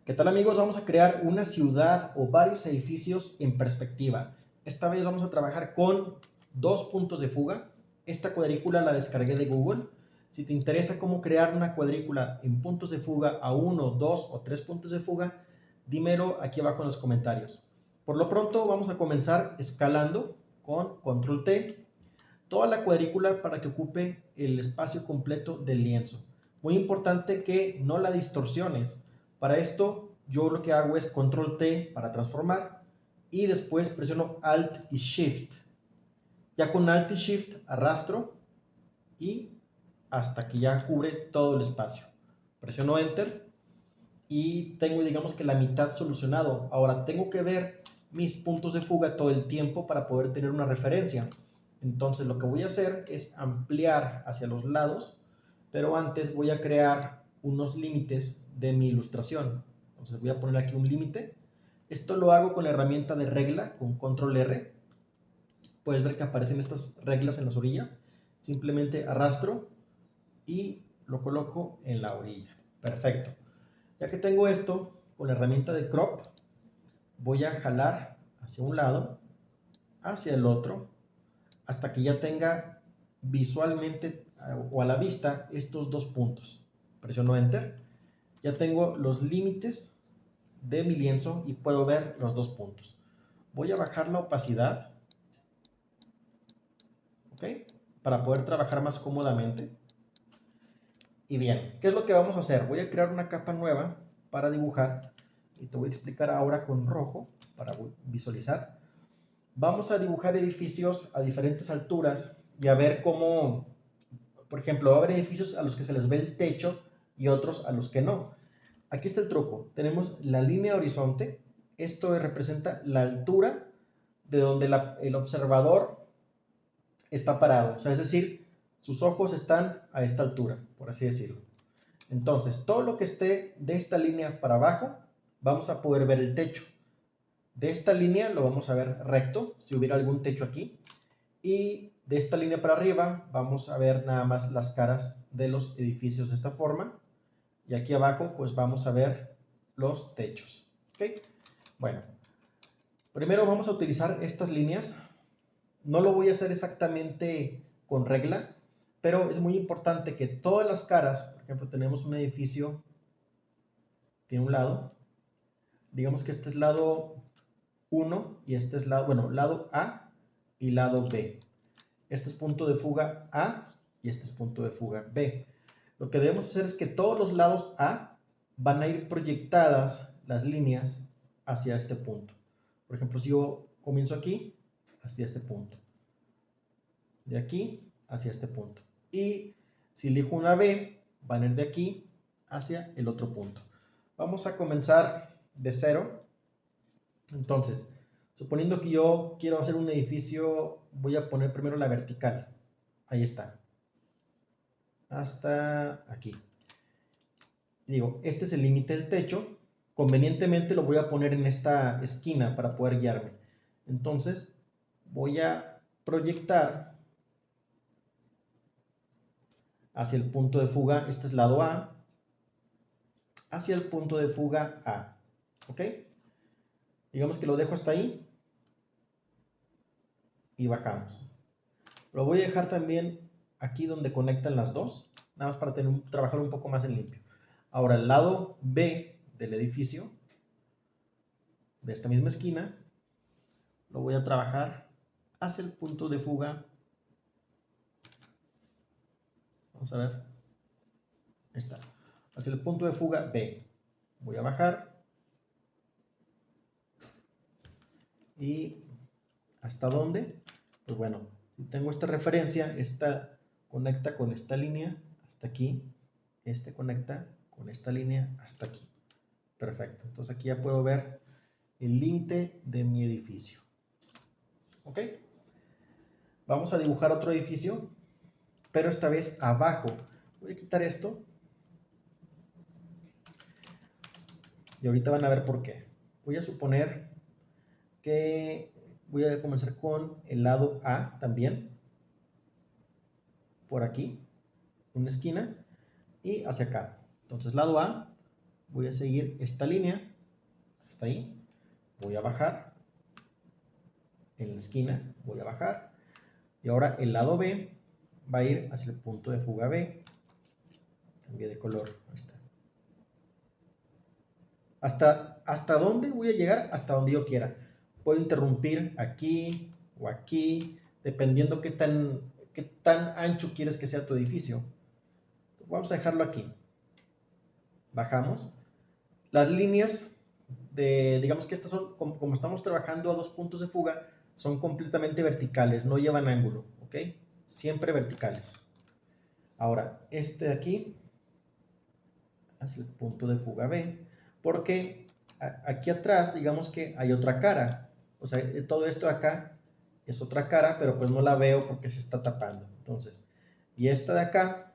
¿Qué tal, amigos? Vamos a crear una ciudad o varios edificios en perspectiva. Esta vez vamos a trabajar con dos puntos de fuga. Esta cuadrícula la descargué de Google. Si te interesa cómo crear una cuadrícula en puntos de fuga a 1, 2 o 3 puntos de fuga, dímelo aquí abajo en los comentarios. Por lo pronto vamos a comenzar escalando con Control T toda la cuadrícula para que ocupe el espacio completo del lienzo. Muy importante que no la distorsiones. Para esto yo lo que hago es Control T para transformar y después presiono Alt y Shift. Ya con Alt y Shift arrastro y hasta que ya cubre todo el espacio. Presiono Enter y tengo, digamos que la mitad solucionado. Ahora tengo que ver mis puntos de fuga todo el tiempo para poder tener una referencia. Entonces lo que voy a hacer es ampliar hacia los lados, pero antes voy a crear unos límites de mi ilustración. Entonces voy a poner aquí un límite. Esto lo hago con la herramienta de regla, con Control R. Puedes ver que aparecen estas reglas en las orillas. Simplemente arrastro y lo coloco en la orilla. Perfecto. Ya que tengo esto, con la herramienta de crop, voy a jalar hacia un lado, hacia el otro, hasta que ya tenga visualmente o a la vista estos dos puntos. Presiono Enter. Ya tengo los límites de mi lienzo y puedo ver los dos puntos. Voy a bajar la opacidad, ¿ok? Para poder trabajar más cómodamente. Y bien, ¿qué es lo que vamos a hacer? Voy a crear una capa nueva para dibujar y te voy a explicar ahora con rojo para visualizar. Vamos a dibujar edificios a diferentes alturas y a ver cómo, por ejemplo, va a haber edificios a los que se les ve el techo y otros a los que no. Aquí está el truco. Tenemos la línea horizonte. Esto representa la altura de donde el observador está parado. O sea, es decir, sus ojos están a esta altura, por así decirlo. Entonces, todo lo que esté de esta línea para abajo, vamos a poder ver el techo. De esta línea lo vamos a ver recto, si hubiera algún techo aquí. Y de esta línea para arriba vamos a ver nada más las caras de los edificios de esta forma. Y aquí abajo pues vamos a ver los techos. ¿Ok? Bueno, primero vamos a utilizar estas líneas. No lo voy a hacer exactamente con regla, pero es muy importante que todas las caras, por ejemplo, tenemos un edificio, tiene un lado, digamos que este es lado 1 y este es lado, bueno, lado A y lado B. Este es punto de fuga A y este es punto de fuga B. Lo que debemos hacer es que todos los lados A van a ir proyectadas las líneas hacia este punto. Por ejemplo, si yo comienzo aquí, hacia este punto. De aquí hacia este punto. Y si elijo una B, van a ir de aquí hacia el otro punto. Vamos a comenzar de cero. Entonces, suponiendo que yo quiero hacer un edificio, voy a poner primero la vertical. Ahí está. Hasta aquí. Digo, este es el límite del techo. Convenientemente lo voy a poner en esta esquina para poder guiarme. Entonces, voy a proyectar hacia el punto de fuga, este es lado A, hacia el punto de fuga A. ¿Ok? Digamos que lo dejo hasta ahí y bajamos. Lo voy a dejar también aquí donde conectan las dos, nada más para trabajar un poco más en limpio. Ahora, el lado B del edificio, de esta misma esquina, lo voy a trabajar hacia el punto de fuga. Vamos a ver. Ahí está. Hacia el punto de fuga B. Voy a bajar. ¿Y hasta dónde? Pues bueno, si tengo esta referencia, esta conecta con esta línea hasta aquí. Este conecta con esta línea hasta aquí. Perfecto. Entonces aquí ya puedo ver el límite de mi edificio. ¿Ok? Vamos a dibujar otro edificio, pero esta vez abajo. Voy a quitar esto. Y ahorita van a ver por qué. Voy a suponer que voy a comenzar con el lado A también. Por aquí. Una esquina. Y hacia acá. Entonces lado A. voy a seguir esta línea, hasta ahí, voy a bajar, en la esquina voy a bajar, y ahora el lado B va a ir hacia el punto de fuga B, cambié de color, ahí está. ¿Hasta dónde voy a llegar? Hasta donde yo quiera. Puedo interrumpir aquí o aquí, dependiendo qué tan ancho quieres que sea tu edificio. Vamos a dejarlo aquí. Bajamos. Las líneas digamos que estas son, como estamos trabajando a 2 puntos de fuga, son completamente verticales, no llevan ángulo, ¿ok? Siempre verticales. Ahora, este de aquí, hacia el punto de fuga B, porque aquí atrás, digamos que hay otra cara. O sea, todo esto de acá es otra cara, pero pues no la veo porque se está tapando. Entonces, y esta de acá,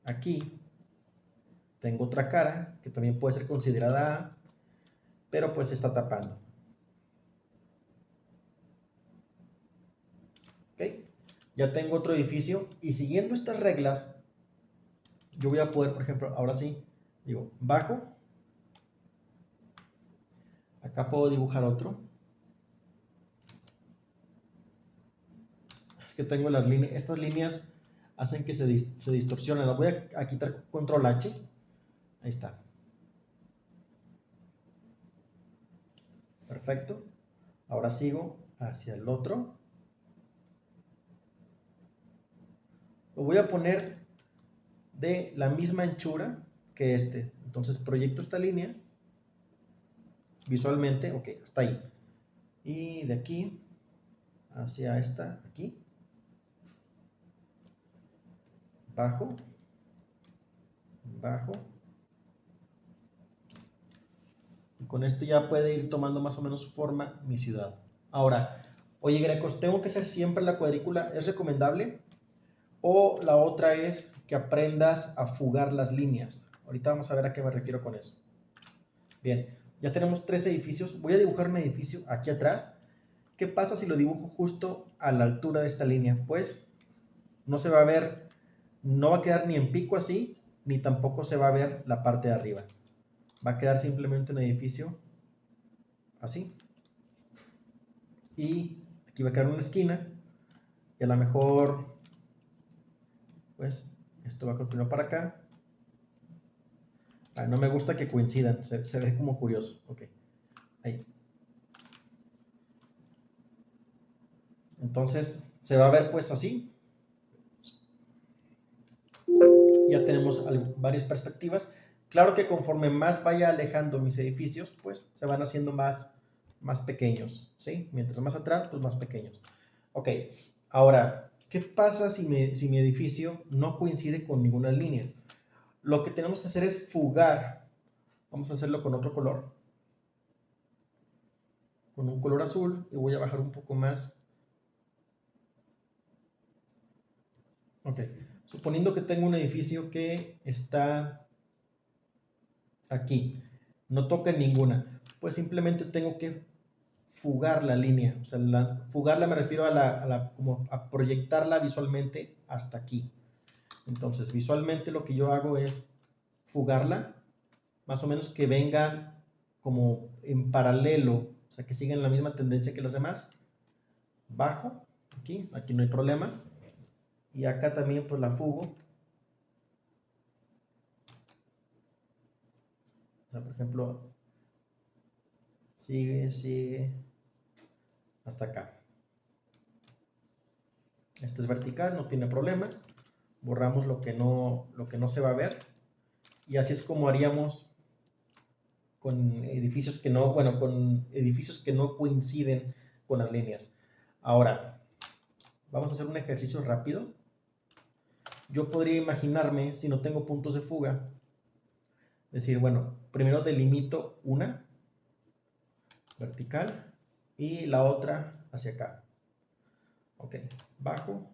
aquí, tengo otra cara que también puede ser considerada A, pero pues se está tapando. ¿Ok? Ya tengo otro edificio y siguiendo estas reglas, yo voy a poder, por ejemplo, ahora sí, digo, bajo. Acá puedo dibujar otro. Es que tengo las líneas, estas líneas hacen que se distorsionen. Las voy a quitar control H. Ahí está. Perfecto. Ahora sigo hacia el otro. Lo voy a poner de la misma anchura que este. Entonces proyecto esta línea visualmente. Ok, hasta ahí. Y de aquí hacia esta, aquí. Bajo. Bajo. Y con esto ya puede ir tomando más o menos forma mi ciudad. Ahora, oye Grecos, ¿tengo que hacer siempre la cuadrícula? ¿Es recomendable? O la otra es que aprendas a fugar las líneas. Ahorita vamos a ver a qué me refiero con eso. Bien, ya tenemos 3 edificios. Voy a dibujar un edificio aquí atrás. ¿Qué pasa si lo dibujo justo a la altura de esta línea? Pues no se va a ver, no va a quedar ni en pico así, ni tampoco se va a ver la parte de arriba. Va a quedar simplemente un edificio así. Y aquí va a quedar una esquina. Y a lo mejor, pues, esto va a continuar para acá. No me gusta que coincidan, se ve como curioso. Ok, ahí. Entonces, se va a ver pues así. Ya tenemos varias perspectivas. Claro que conforme más vaya alejando mis edificios, pues se van haciendo más pequeños, ¿sí? Mientras más atrás, pues más pequeños. Ok, ahora, ¿qué pasa si mi edificio no coincide con ninguna línea? Lo que tenemos que hacer es fugar. Vamos a hacerlo con otro color. Con un color azul, y voy a bajar un poco más. Ok, suponiendo que tengo un edificio que está aquí, no toca ninguna, pues simplemente tengo que fugar la línea. O sea, fugarla me refiero como a proyectarla visualmente hasta aquí. Entonces, visualmente lo que yo hago es fugarla, más o menos que venga como en paralelo, o sea, que sigan la misma tendencia que los demás. Bajo, aquí no hay problema. Y acá también pues la fugo. O sea, por ejemplo, sigue hasta acá. Este es vertical, no tiene problema. Borramos lo que no se va a ver. Y así es como haríamos con edificios que no, bueno, con edificios que no coinciden con las líneas. Ahora, vamos a hacer un ejercicio rápido. Yo podría imaginarme, si no tengo puntos de fuga, decir, bueno, primero delimito una vertical y la otra hacia acá. Ok, bajo,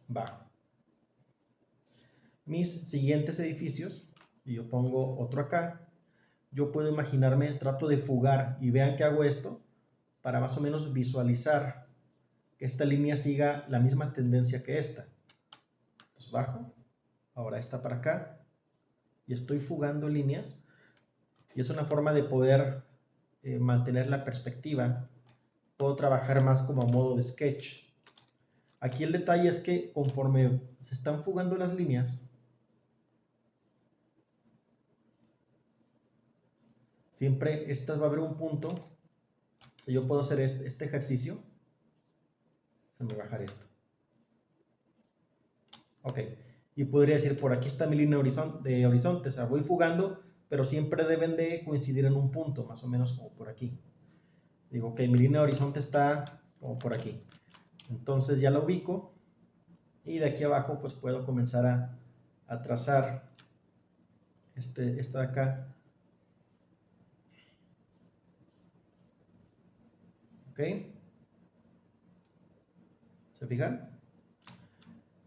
bajo. Mis siguientes edificios, y yo pongo otro acá, yo puedo imaginarme, trato de fugar, y vean que hago esto para más o menos visualizar que esta línea siga la misma tendencia que esta. Entonces bajo, ahora esta para acá, y estoy fugando líneas, y es una forma de poder mantener la perspectiva. Puedo trabajar más como a modo de sketch. Aquí el detalle es que conforme se están fugando las líneas, siempre va a haber un punto. O sea, yo puedo hacer este ejercicio. Déjame bajar esto. Ok. Y podría decir, por aquí está mi línea de horizonte. O sea, voy fugando, pero siempre deben de coincidir en un punto, más o menos como por aquí. Digo, ok, mi línea de horizonte está como por aquí. Entonces ya la ubico. Y de aquí abajo, pues puedo comenzar a trazar esta de acá. ¿Ok? ¿Se fijan?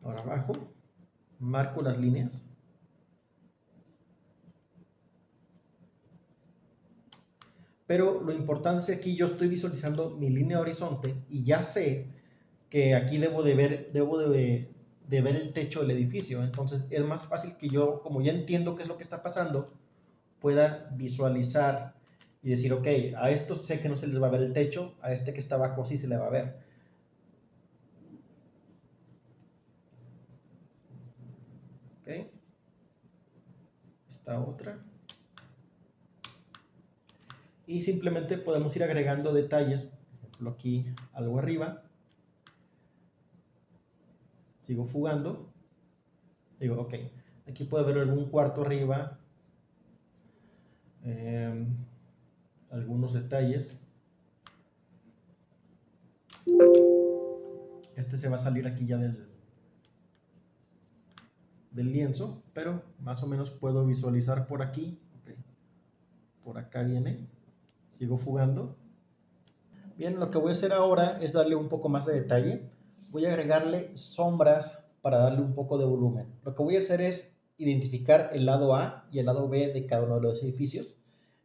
Ahora abajo, marco las líneas. Pero lo importante es que aquí yo estoy visualizando mi línea de horizonte y ya sé que aquí debo de ver el techo del edificio. Entonces es más fácil que yo, como ya entiendo qué es lo que está pasando, pueda visualizar y decir, ok, a estos sé que no se les va a ver el techo, a este que está abajo sí se le va a ver. Ok. Esta otra. Y simplemente podemos ir agregando detalles. Por ejemplo, aquí algo arriba. Sigo fugando. Digo, ok, aquí puede haber algún cuarto arriba. Algunos detalles. Este se va a salir aquí ya del lienzo, pero más o menos puedo visualizar por aquí. Okay. Por acá viene. Sigo fugando. Bien, lo que voy a hacer ahora es darle un poco más de detalle. Voy a agregarle sombras para darle un poco de volumen. Lo que voy a hacer es identificar el lado A y el lado B de cada uno de los edificios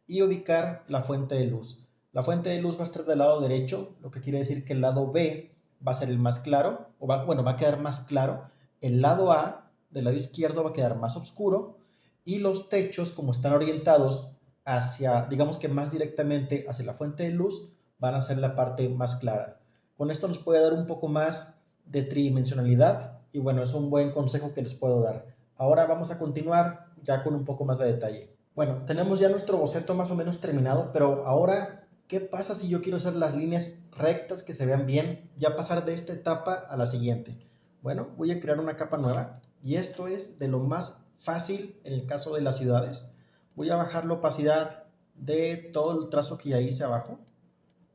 y ubicar la fuente de luz. La fuente de luz va a estar del lado derecho, lo que quiere decir que el lado B va a ser el más claro, va a quedar más claro. El lado A del lado izquierdo va a quedar más oscuro y los techos, como están orientados hacia, digamos que más directamente hacia la fuente de luz, van a ser la parte más clara. Con esto nos puede dar un poco más de tridimensionalidad y bueno, es un buen consejo que les puedo dar. Ahora vamos a continuar ya con un poco más de detalle. Bueno, tenemos ya nuestro boceto más o menos terminado, pero ahora, ¿qué pasa si yo quiero hacer las líneas rectas que se vean bien? Ya pasar de esta etapa a la siguiente. Bueno, voy a crear una capa nueva y esto es de lo más fácil en el caso de las ciudades. Voy a bajar la opacidad de todo el trazo que ya hice abajo,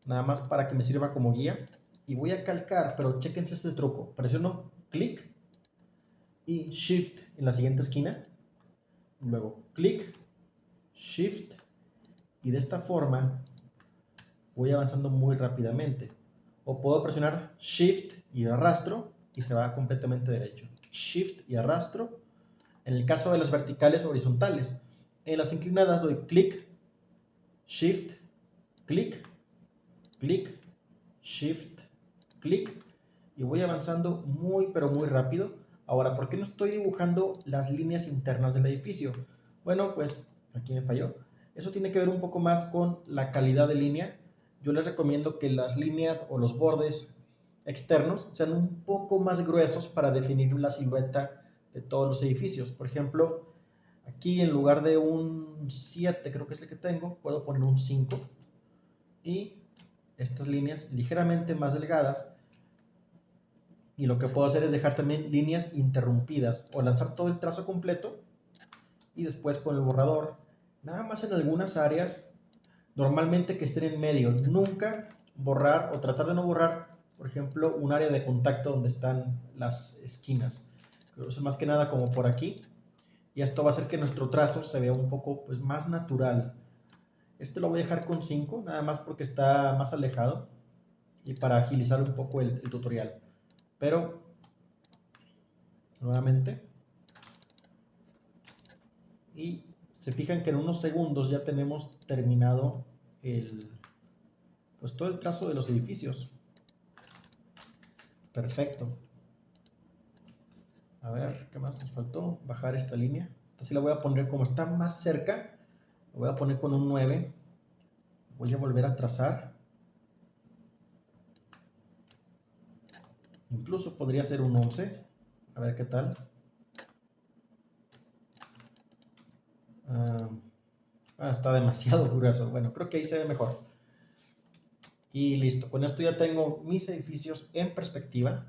nada más para que me sirva como guía. Y voy a calcar, pero chéquense este truco. Presiono clic y shift en la siguiente esquina. Luego clic, shift y de esta forma voy avanzando muy rápidamente. O puedo presionar shift y arrastro y se va completamente derecho. Shift y arrastro. En el caso de las verticales horizontales. En las inclinadas doy clic, shift, clic, clic, shift, clic y voy avanzando muy pero muy rápido. Ahora, ¿por qué no estoy dibujando las líneas internas del edificio? Bueno, pues aquí me falló. Eso tiene que ver un poco más con la calidad de línea. Yo les recomiendo que las líneas o los bordes externos sean un poco más gruesos para definir la silueta de todos los edificios. Por ejemplo, aquí en lugar de un 7, creo que es el que tengo, puedo poner un 5 y estas líneas ligeramente más delgadas. Y lo que puedo hacer es dejar también líneas interrumpidas o lanzar todo el trazo completo y después con el borrador, nada más en algunas áreas, normalmente que estén en medio, nunca borrar o tratar de no borrar, por ejemplo, un área de contacto donde están las esquinas. Creo que más que nada como por aquí. Y esto va a hacer que nuestro trazo se vea un poco pues, más natural. Este lo voy a dejar con 5, nada más porque está más alejado y para agilizar un poco el tutorial. Pero, nuevamente, y se fijan que en unos segundos ya tenemos terminado pues todo el trazo de los edificios. Perfecto. A ver, ¿qué más nos faltó? Bajar esta línea. Así la voy a poner como está más cerca. Lo voy a poner con un 9. Voy a volver a trazar. Incluso podría ser un 11. A ver qué tal. Está demasiado grueso. Bueno, creo que ahí se ve mejor. Y listo. Con esto ya tengo mis edificios en perspectiva.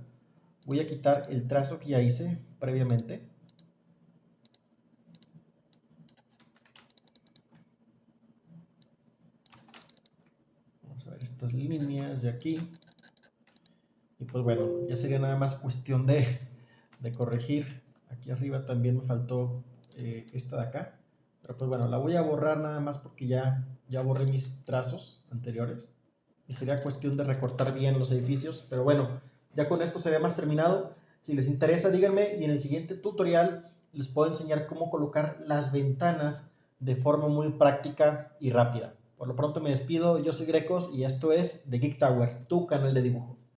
Voy a quitar el trazo que ya hice previamente. Vamos a ver estas líneas de aquí. Y pues bueno, ya sería nada más cuestión de corregir. Aquí arriba también me faltó esta de acá. Pero pues bueno, la voy a borrar nada más porque ya borré mis trazos anteriores. Y sería cuestión de recortar bien los edificios. Pero bueno, ya con esto se ve más terminado. Si les interesa, díganme y en el siguiente tutorial les puedo enseñar cómo colocar las ventanas de forma muy práctica y rápida. Por lo pronto me despido, yo soy Grecos y esto es The Geek Tower, tu canal de dibujo.